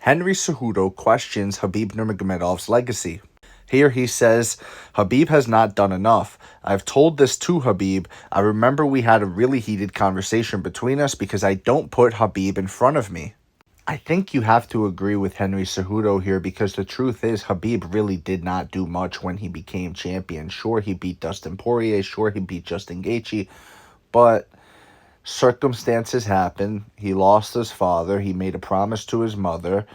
Henry Cejudo questions Khabib Nurmagomedov's legacy. Here he says, Khabib has not done enough. I've told this to Khabib. I remember we had a really heated conversation between us because I don't put Khabib in front of me. I think you have to agree with Henry Cejudo here because the truth is Khabib really did not do much when he became champion. Sure, he beat Dustin Poirier. Sure, he beat Justin Gaethje. But circumstances happen. He lost his father. He made a promise to his mother.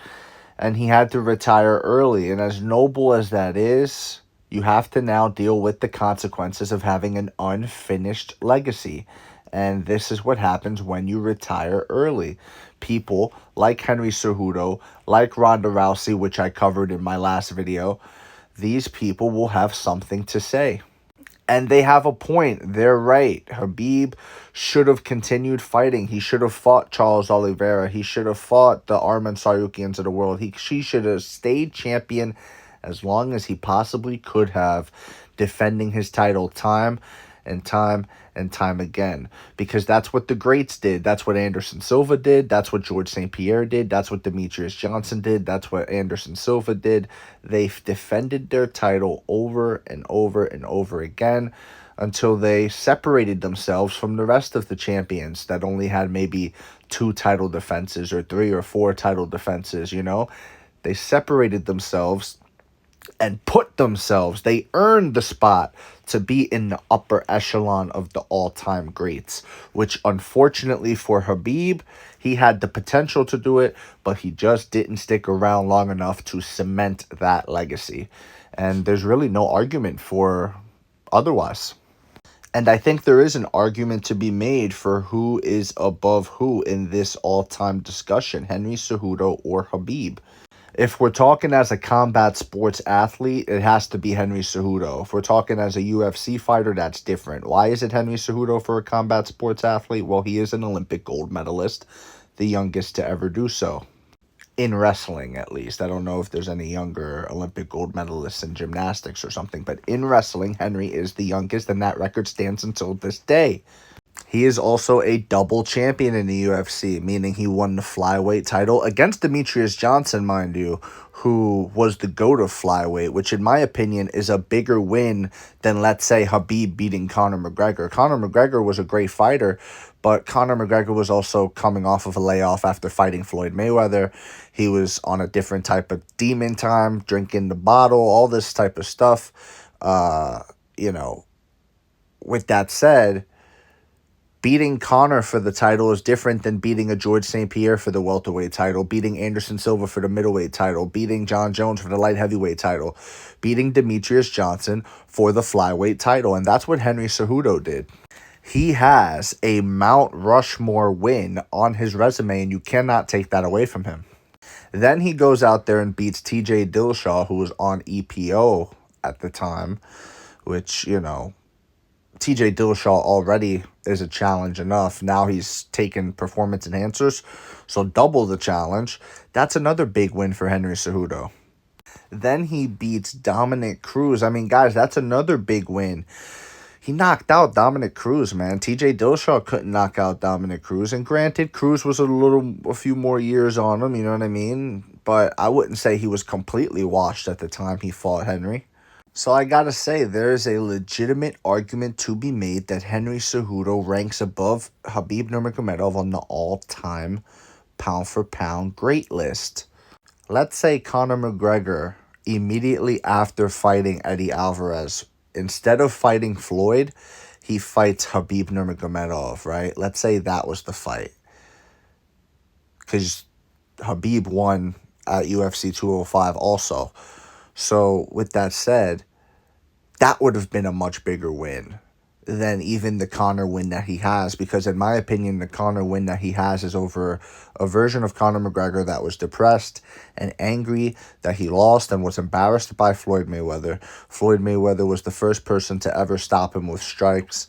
And he had to retire early. And as noble as that is, you have to now deal with the consequences of having an unfinished legacy. And this is what happens when you retire early. People like Henry Cejudo, like Ronda Rousey, which I covered in my last video, these people will have something to say. And they have a point. They're right. Khabib should have continued fighting. He should have fought Charles Oliveira. He should have fought the Arman Tsarukyan's of the world. She should have stayed champion as long as he possibly could have, defending his title time and time and time again. Because that's what the greats did. That's what Anderson Silva did. That's what George St. Pierre did. That's what Demetrius Johnson did. That's what Anderson Silva did. They defended their title over and over and over again until they separated themselves from the rest of the champions that only had maybe 2 title defenses or 3 or 4 title defenses, you know? They separated themselves and they earned the spot to be in the upper echelon of the all-time greats, which unfortunately for Khabib, he had the potential to do it, but he just didn't stick around long enough to cement that legacy. And there's really no argument for otherwise. And I think there is an argument to be made for who is above who in this all-time discussion, Henry Cejudo or Khabib. If we're talking as a combat sports athlete, it has to be Henry Cejudo. If we're talking as a UFC fighter, that's different. Why is it Henry Cejudo for a combat sports athlete? Well, he is an Olympic gold medalist, the youngest to ever do so. In wrestling, at least. I don't know if there's any younger Olympic gold medalists in gymnastics or something, but in wrestling, Henry is the youngest, and that record stands until this day. He is also a double champion in the UFC, meaning he won the flyweight title against Demetrius Johnson, mind you, who was the GOAT of flyweight, which in my opinion is a bigger win than, let's say, Khabib beating Conor McGregor. Conor McGregor was a great fighter, but Conor McGregor was also coming off of a layoff after fighting Floyd Mayweather. He was on a different type of demon time, drinking the bottle, all this type of stuff. With that said, beating Conor for the title is different than beating a George St. Pierre for the welterweight title, beating Anderson Silva for the middleweight title, beating John Jones for the light heavyweight title, beating Demetrius Johnson for the flyweight title. And that's what Henry Cejudo did. He has a Mount Rushmore win on his resume, and you cannot take that away from him. Then he goes out there and beats TJ Dillashaw, who was on EPO at the time, which, TJ Dillashaw already is a challenge enough. Now he's taken performance enhancers, so double the challenge. That's another big win for Henry Cejudo. Then he beats Dominic Cruz. I mean, guys, that's another big win. He knocked out Dominic Cruz, man. TJ Dillashaw couldn't knock out Dominic Cruz. And granted, Cruz was a few more years on him, you know what I mean? But I wouldn't say he was completely washed at the time he fought Henry. So I gotta say, there is a legitimate argument to be made that Henry Cejudo ranks above Khabib Nurmagomedov on the all-time pound-for-pound great list. Let's say Conor McGregor, immediately after fighting Eddie Alvarez, instead of fighting Floyd, he fights Khabib Nurmagomedov, right? Let's say that was the fight. Because Khabib won at UFC 205 also. So, with that said, that would have been a much bigger win than even the Conor win that he has. Because in my opinion, the Conor win that he has is over a version of Conor McGregor that was depressed and angry that he lost and was embarrassed by Floyd Mayweather. Floyd Mayweather was the first person to ever stop him with strikes.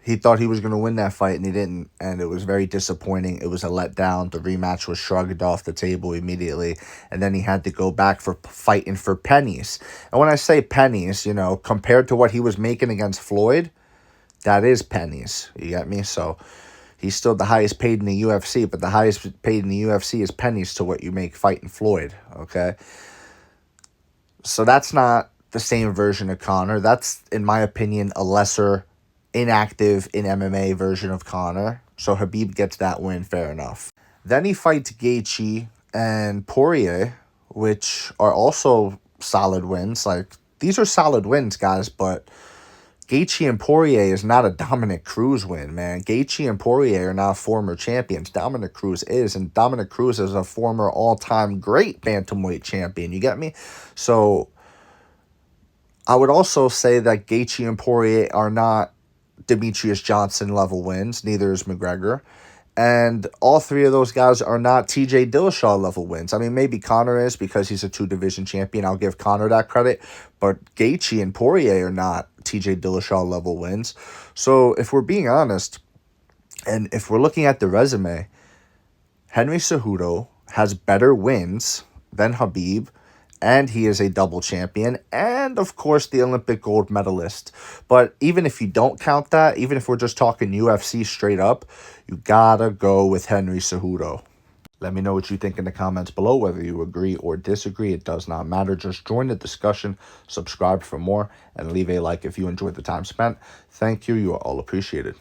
He thought he was going to win that fight, and he didn't, and it was very disappointing. It was a letdown. The rematch was shrugged off the table immediately, and then he had to go back for fighting for pennies. And when I say pennies, compared to what he was making against Floyd, that is pennies. You get me? So He's still the highest paid in the UFC, but the highest paid in the UFC is pennies to what you make fighting Floyd, okay? So that's not the same version of Conor. That's, in my opinion, a lesser, inactive in MMA version of Conor. So Khabib gets that win, fair enough. Then he fights Gaethje and Poirier, which are also solid wins. Like, these are solid wins, guys, but Gaethje and Poirier is not a Dominic Cruz win, man. Gaethje and Poirier are not former champions. Dominic Cruz is, and Dominic Cruz is a former all-time great bantamweight champion. You get me? So I would also say that Gaethje and Poirier are not Demetrius Johnson level wins. Neither is McGregor. And all three of those guys are not TJ Dillashaw level wins. I mean, maybe Conor is because he's a 2-division champion. I'll give Conor that credit. But Gaethje and Poirier are not TJ Dillashaw level wins. So if we're being honest, and if we're looking at the resume, Henry Cejudo has better wins than Khabib, and he is a double champion, and of course the Olympic gold medalist. But even if you don't count that, even if we're just talking UFC straight up, you gotta go with Henry Cejudo. Let me know what you think in the comments below, whether you agree or disagree. It does not matter. Just join the discussion, subscribe for more, and leave a like if you enjoyed the time spent. Thank you. You are all appreciated.